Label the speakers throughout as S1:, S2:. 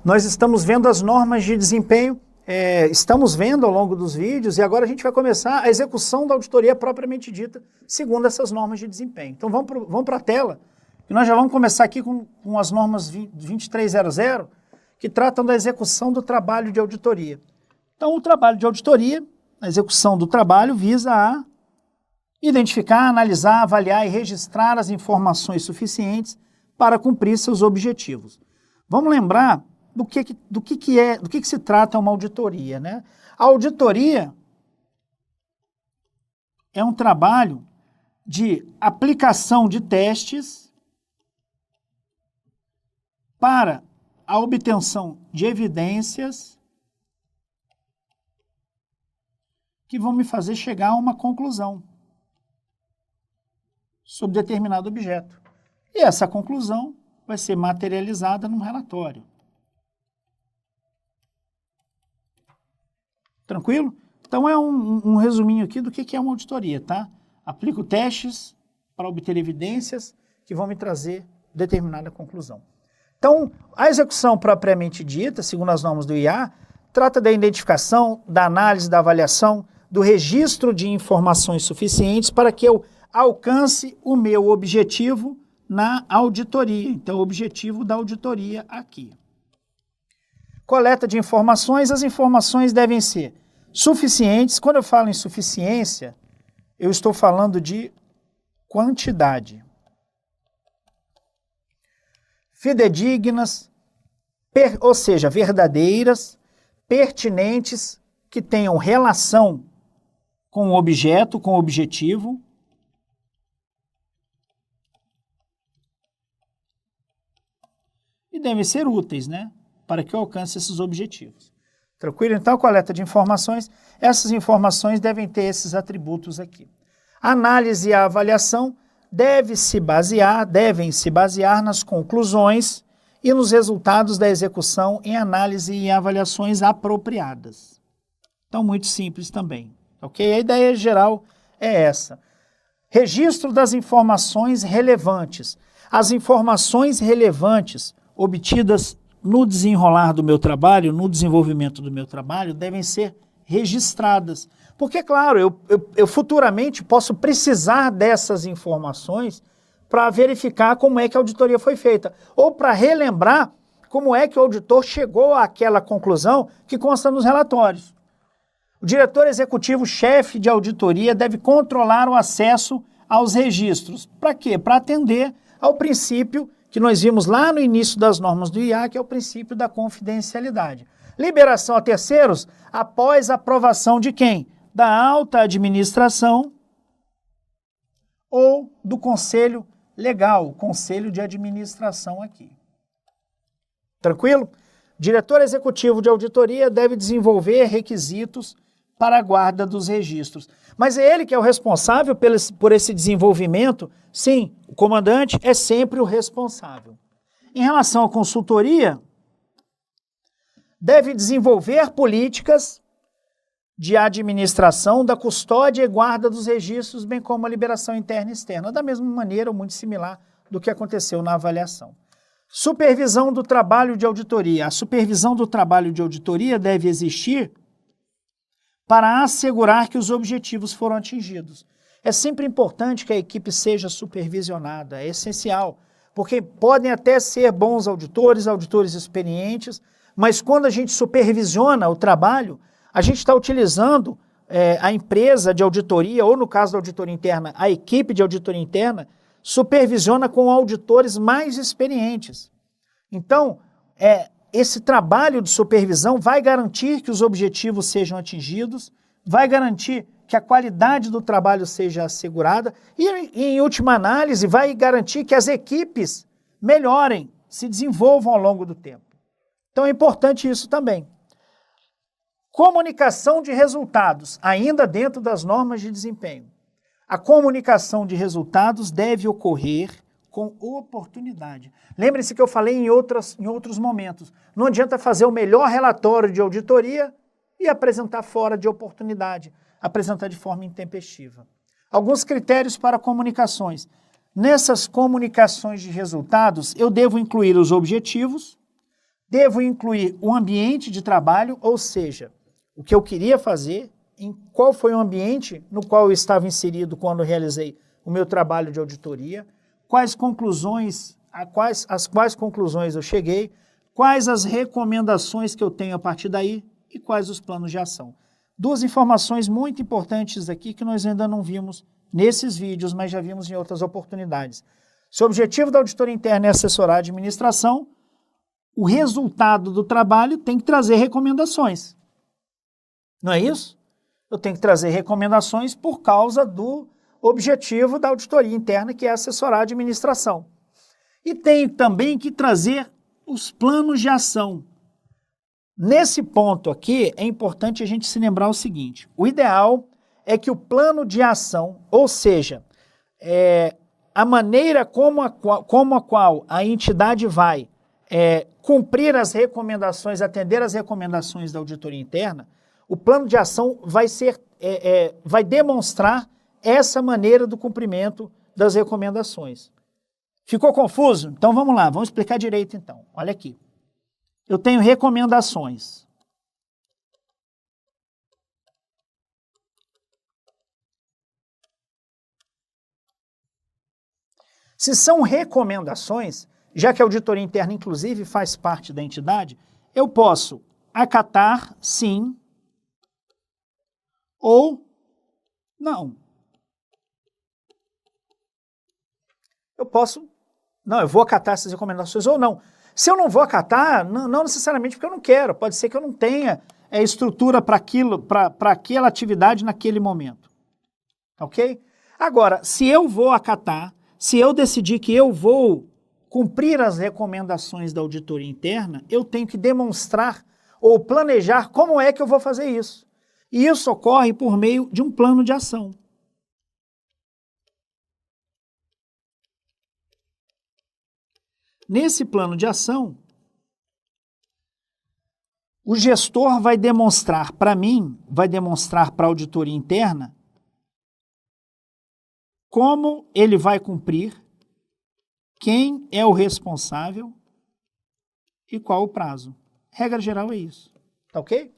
S1: Nós estamos vendo as normas de desempenho, estamos vendo ao longo dos vídeos, e agora a gente vai começar a execução da auditoria propriamente dita, segundo essas normas de desempenho. Então vamos para a tela, e nós já vamos começar aqui com as normas 2300, que tratam da execução do trabalho de auditoria. Então o trabalho de auditoria, a execução do trabalho, visa a identificar, analisar, avaliar e registrar as informações suficientes para cumprir seus objetivos. Vamos lembrar do que se trata uma auditoria, né? A auditoria é um trabalho de aplicação de testes para a obtenção de evidências que vão me fazer chegar a uma conclusão sobre determinado objeto. E essa conclusão vai ser materializada num relatório. Tranquilo? Então é um resuminho aqui do que é uma auditoria, tá? Aplico testes para obter evidências que vão me trazer determinada conclusão. Então, a execução propriamente dita, segundo as normas do IA, trata da identificação, da análise, da avaliação, do registro de informações suficientes para que eu alcance o meu objetivo na auditoria. Então, o objetivo da auditoria aqui. Coleta de informações, as informações devem ser suficientes. Quando eu falo em suficiência, eu estou falando de quantidade. Fidedignas, ou seja, verdadeiras, pertinentes, que tenham relação com o objeto, com o objetivo. E devem ser úteis, né? Para que eu alcance esses objetivos. Tranquilo? Então, a coleta de informações, essas informações devem ter esses atributos aqui. A análise e a avaliação devem se basear nas conclusões e nos resultados da execução em análise e avaliações apropriadas. Então, muito simples também. Ok? A ideia geral é essa. Registro das informações relevantes. As informações relevantes obtidas no desenrolar do meu trabalho, no desenvolvimento do meu trabalho, devem ser registradas. Porque, claro, eu futuramente posso precisar dessas informações para verificar como é que a auditoria foi feita, ou para relembrar como é que o auditor chegou àquela conclusão que consta nos relatórios. O diretor executivo-chefe de auditoria deve controlar o acesso aos registros. Para quê? Para atender ao princípio que nós vimos lá no início das normas do IA, que é o princípio da confidencialidade. Liberação a terceiros após aprovação de quem? Da alta administração ou do conselho legal, conselho de administração aqui. Tranquilo? Diretor executivo de auditoria deve desenvolver requisitos para a guarda dos registros. Mas é ele que é o responsável por esse desenvolvimento? Sim, o comandante é sempre o responsável. Em relação à consultoria, deve desenvolver políticas de administração da custódia e guarda dos registros, bem como a liberação interna e externa, da mesma maneira ou muito similar do que aconteceu na avaliação. Supervisão do trabalho de auditoria. A supervisão do trabalho de auditoria deve existir para assegurar que os objetivos foram atingidos. É sempre importante que a equipe seja supervisionada, é essencial, porque podem até ser bons auditores, auditores experientes, mas quando a gente supervisiona o trabalho, a gente está utilizando a empresa de auditoria, ou no caso da auditoria interna, a equipe de auditoria interna, supervisiona com auditores mais experientes. Então, esse trabalho de supervisão vai garantir que os objetivos sejam atingidos, vai garantir que a qualidade do trabalho seja assegurada e, em última análise, vai garantir que as equipes melhorem, se desenvolvam ao longo do tempo. Então é importante isso também. Comunicação de resultados, ainda dentro das normas de desempenho. A comunicação de resultados deve ocorrer com oportunidade. Lembre-se que eu falei em outros momentos. Não adianta fazer o melhor relatório de auditoria e apresentar fora de oportunidade, apresentar de forma intempestiva. Alguns critérios para comunicações. Nessas comunicações de resultados, eu devo incluir os objetivos, Devo incluir o ambiente de trabalho, ou seja, o que eu queria fazer, em qual foi o ambiente no qual eu estava inserido quando realizei o meu trabalho de auditoria, quais conclusões, às quais conclusões eu cheguei, quais as recomendações que eu tenho a partir daí e quais os planos de ação. Duas informações muito importantes aqui que nós ainda não vimos nesses vídeos, mas já vimos em outras oportunidades. Se o objetivo da auditoria interna é assessorar a administração, o resultado do trabalho tem que trazer recomendações. Não é isso? Eu tenho que trazer recomendações por causa do objetivo da auditoria interna, que é assessorar a administração. E tenho também que trazer os planos de ação. Nesse ponto aqui, é importante a gente se lembrar o seguinte: o ideal é que o plano de ação, ou seja, a maneira como a qual a entidade vai cumprir as recomendações, atender as recomendações da auditoria interna, o plano de ação vai demonstrar essa maneira do cumprimento das recomendações. Ficou confuso? Então vamos lá, vamos explicar direito então. Olha aqui. Eu tenho recomendações. Se são recomendações, já que a auditoria interna, inclusive, faz parte da entidade, eu posso acatar, sim, ou não. Eu vou acatar essas recomendações ou não. Se eu não vou acatar, não necessariamente porque eu não quero, pode ser que eu não tenha estrutura para aquela atividade naquele momento. Ok? Agora, se eu vou acatar, se eu decidir que eu vou cumprir as recomendações da auditoria interna, eu tenho que demonstrar ou planejar como é que eu vou fazer isso. E isso ocorre por meio de um plano de ação. Nesse plano de ação, o gestor vai demonstrar para mim, vai demonstrar para a auditoria interna, como ele vai cumprir, quem é o responsável e qual o prazo. Regra geral é isso. Tá ok?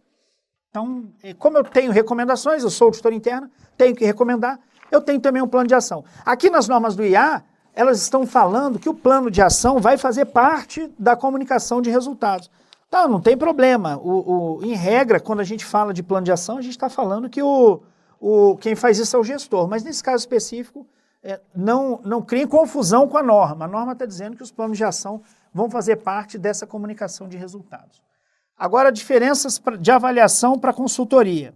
S1: Então, como eu tenho recomendações, eu sou auditor interno, tenho que recomendar, eu tenho também um plano de ação. Aqui nas normas do IA, elas estão falando que o plano de ação vai fazer parte da comunicação de resultados. Tá, não tem problema. Em regra, quando a gente fala de plano de ação, a gente está falando que quem faz isso é o gestor. Mas nesse caso específico, não criem confusão com a norma. A norma está dizendo que os planos de ação vão fazer parte dessa comunicação de resultados. Agora, diferenças de avaliação para consultoria.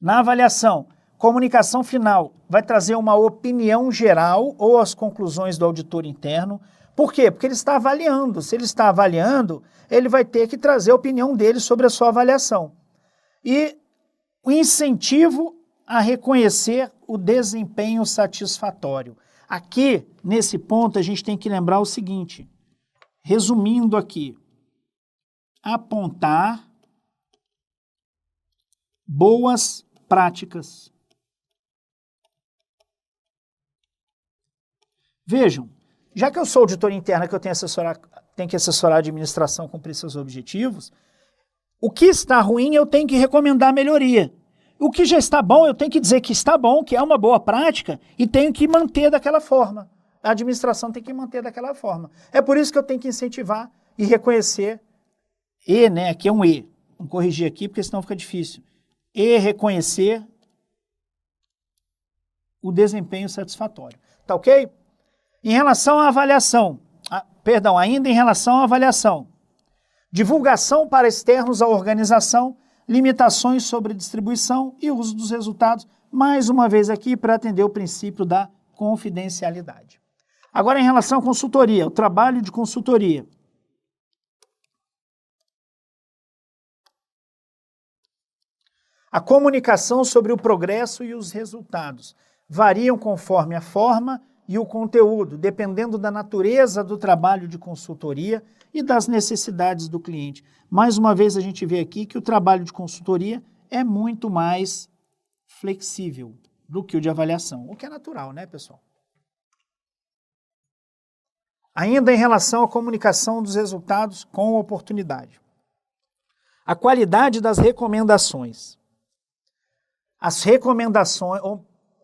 S1: Na avaliação, comunicação final vai trazer uma opinião geral ou as conclusões do auditor interno. Por quê? Porque ele está avaliando. Se ele está avaliando, ele vai ter que trazer a opinião dele sobre a sua avaliação. E o incentivo a reconhecer o desempenho satisfatório. Aqui, nesse ponto, a gente tem que lembrar o seguinte, resumindo aqui, apontar boas práticas. Vejam, já que eu sou auditor interno, que eu tenho que assessorar a administração a cumprir seus objetivos, o que está ruim eu tenho que recomendar melhoria. O que já está bom, eu tenho que dizer que está bom, que é uma boa prática, e tenho que manter daquela forma. A administração tem que manter daquela forma. É por isso que eu tenho que incentivar e reconhecer, aqui é um E, vamos corrigir aqui, porque senão fica difícil. E reconhecer o desempenho satisfatório. Tá ok? Em relação à avaliação, ainda em relação à avaliação, divulgação para externos à organização, limitações sobre distribuição e uso dos resultados, mais uma vez aqui para atender o princípio da confidencialidade. Agora, em relação à consultoria, o trabalho de consultoria. A comunicação sobre o progresso e os resultados variam conforme a forma e o conteúdo, dependendo da natureza do trabalho de consultoria e das necessidades do cliente. Mais uma vez a gente vê aqui que o trabalho de consultoria é muito mais flexível do que o de avaliação, o que é natural, né, pessoal? Ainda em relação à comunicação dos resultados com oportunidade. A qualidade das recomendações. As recomendações,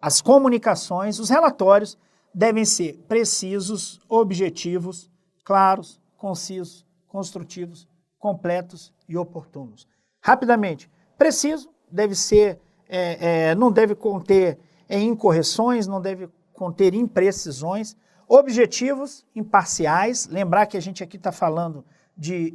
S1: as comunicações, os relatórios devem ser precisos, objetivos, claros, concisos, construtivos, completos e oportunos. Rapidamente, preciso deve ser, não deve conter incorreções, não deve conter imprecisões. Objetivos imparciais, lembrar que a gente aqui está falando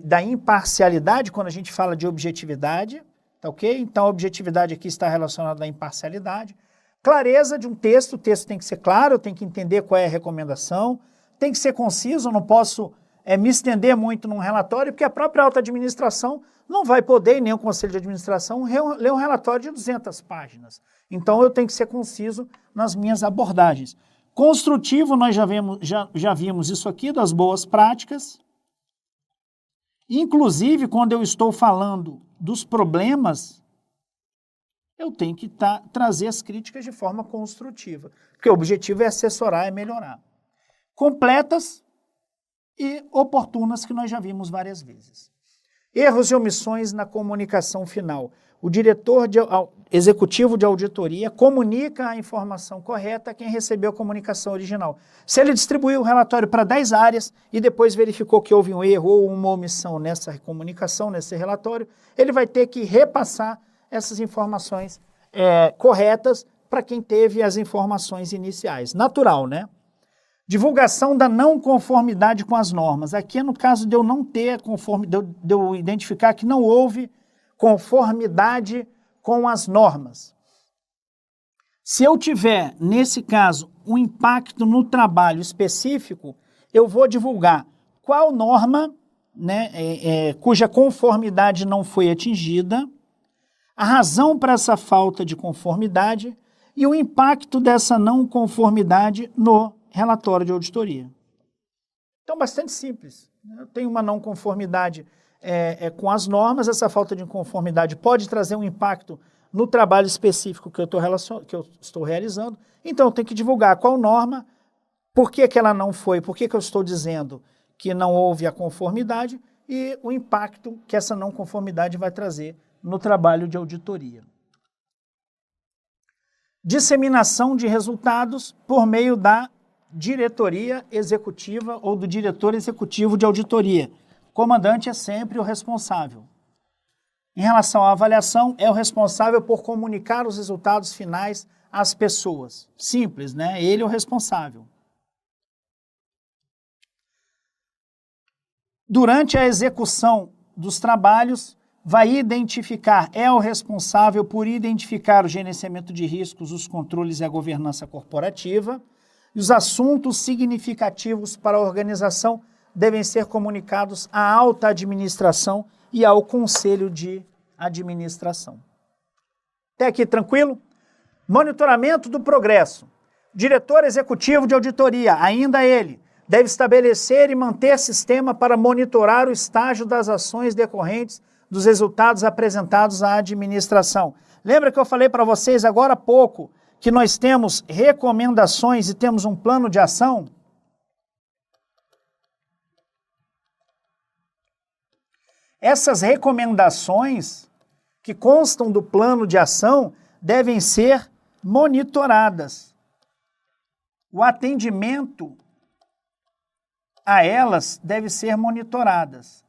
S1: da imparcialidade quando a gente fala de objetividade, tá ok? Então a objetividade aqui está relacionada à imparcialidade. Clareza de um texto, o texto tem que ser claro, eu tenho que entender qual é a recomendação, tem que ser conciso, eu não posso me estender muito num relatório, porque a própria alta administração não vai poder, e nem o conselho de administração, ler um relatório de 200 páginas. Então eu tenho que ser conciso nas minhas abordagens. Construtivo, nós já vimos isso aqui, das boas práticas. Inclusive, quando eu estou falando dos problemas, eu tenho que trazer as críticas de forma construtiva, porque o objetivo é assessorar, é melhorar. Completas e oportunas, que nós já vimos várias vezes. Erros e omissões na comunicação final. O diretor executivo de auditoria comunica a informação correta a quem recebeu a comunicação original. Se ele distribuiu o relatório para 10 áreas e depois verificou que houve um erro ou uma omissão nessa comunicação, nesse relatório, ele vai ter que repassar essas informações corretas para quem teve as informações iniciais. Natural, né? Divulgação da não conformidade com as normas. Aqui é no caso de eu não ter conformidade, de eu identificar que não houve conformidade com as normas. Se eu tiver, nesse caso, um impacto no trabalho específico, eu vou divulgar qual norma, né, cuja conformidade não foi atingida, a razão para essa falta de conformidade e o impacto dessa não conformidade no relatório de auditoria. Então, bastante simples. Eu tenho uma não conformidade com as normas, essa falta de conformidade pode trazer um impacto no trabalho específico que eu estou realizando, então eu tenho que divulgar qual norma, por que ela não foi, por que eu estou dizendo que não houve a conformidade e o impacto que essa não conformidade vai trazer no trabalho de auditoria. Disseminação de resultados por meio da diretoria executiva ou do diretor executivo de auditoria. O comandante é sempre o responsável. Em relação à avaliação, é o responsável por comunicar os resultados finais às pessoas. Simples, né? Ele é o responsável. Durante a execução dos trabalhos, vai identificar, é o responsável por identificar o gerenciamento de riscos, os controles e a governança corporativa. E os assuntos significativos para a organização devem ser comunicados à alta administração e ao conselho de administração. Até aqui tranquilo? Monitoramento do progresso. Diretor executivo de auditoria, ainda ele, deve estabelecer e manter sistema para monitorar o estágio das ações decorrentes dos resultados apresentados à administração. Lembra que eu falei para vocês agora há pouco que nós temos recomendações e temos um plano de ação? Essas recomendações que constam do plano de ação devem ser monitoradas. O atendimento a elas deve ser monitoradas.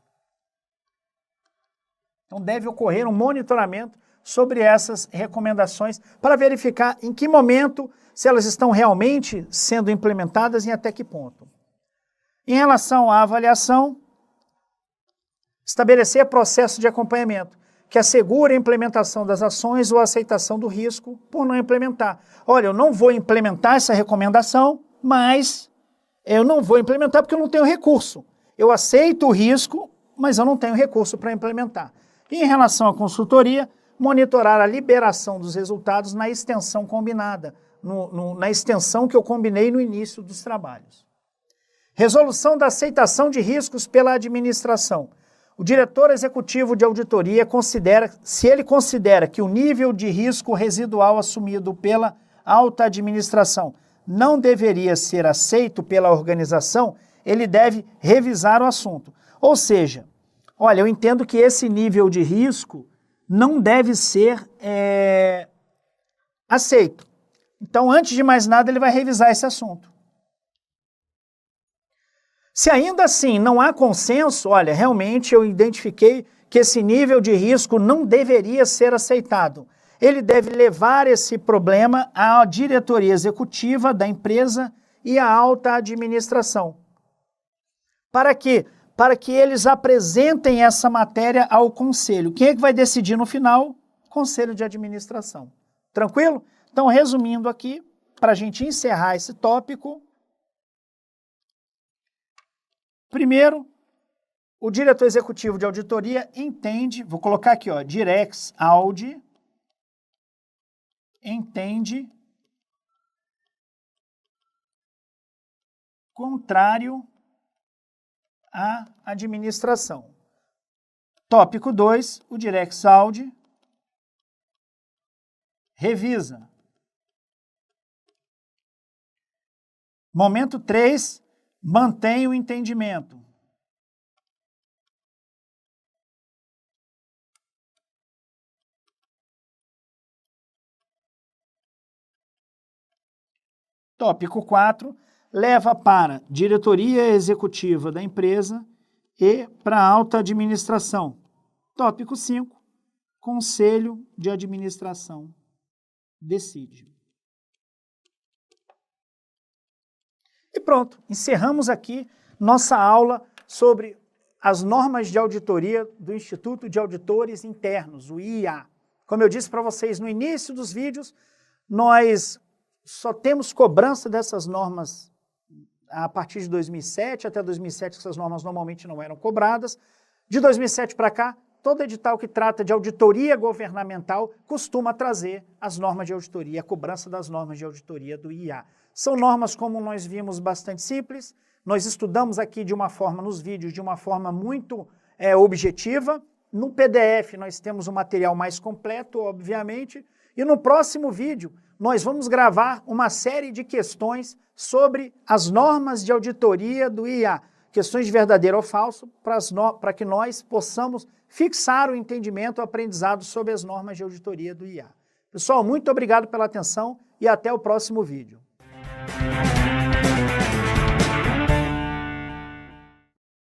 S1: Então deve ocorrer um monitoramento sobre essas recomendações para verificar em que momento, se elas estão realmente sendo implementadas e até que ponto. Em relação à avaliação, estabelecer processo de acompanhamento que assegure a implementação das ações ou a aceitação do risco por não implementar. Olha, eu não vou implementar essa recomendação, mas eu não vou implementar porque eu não tenho recurso. Eu aceito o risco, mas eu não tenho recurso para implementar. E em relação à consultoria, monitorar a liberação dos resultados na extensão combinada, na extensão que eu combinei no início dos trabalhos. Resolução da aceitação de riscos pela administração. O diretor executivo de auditoria se ele considera que o nível de risco residual assumido pela alta administração não deveria ser aceito pela organização, ele deve revisar o assunto. Ou seja, olha, eu entendo que esse nível de risco não deve ser aceito. Então, antes de mais nada, ele vai revisar esse assunto. Se ainda assim não há consenso, olha, realmente eu identifiquei que esse nível de risco não deveria ser aceitado. Ele deve levar esse problema à diretoria executiva da empresa e à alta administração. Para quê? Para que eles apresentem essa matéria ao conselho. Quem é que vai decidir no final? Conselho de administração. Tranquilo? Então, resumindo aqui, para a gente encerrar esse tópico, primeiro, o diretor executivo de auditoria entende, vou colocar aqui, ó, Direx Audi, entende contrário à administração. Tópico 2, o Direx Audi revisa. Momento 3, mantém o entendimento. Tópico 4, leva para diretoria executiva da empresa e para a alta administração. Tópico 5, conselho de administração decide. E pronto, encerramos aqui nossa aula sobre as normas de auditoria do Instituto de Auditores Internos, o IAA. Como eu disse para vocês no início dos vídeos, nós só temos cobrança dessas normas a partir de 2007, até 2007 essas normas normalmente não eram cobradas. De 2007 para cá, todo edital que trata de auditoria governamental costuma trazer as normas de auditoria, a cobrança das normas de auditoria do IAA. São normas, como nós vimos, bastante simples. Nós estudamos aqui de uma forma, nos vídeos, de uma forma muito objetiva. No PDF nós temos um material mais completo, obviamente. E no próximo vídeo nós vamos gravar uma série de questões sobre as normas de auditoria do IAA. Questões de verdadeiro ou falso, para que nós possamos fixar o entendimento, o aprendizado sobre as normas de auditoria do IAA. Pessoal, muito obrigado pela atenção e até o próximo vídeo.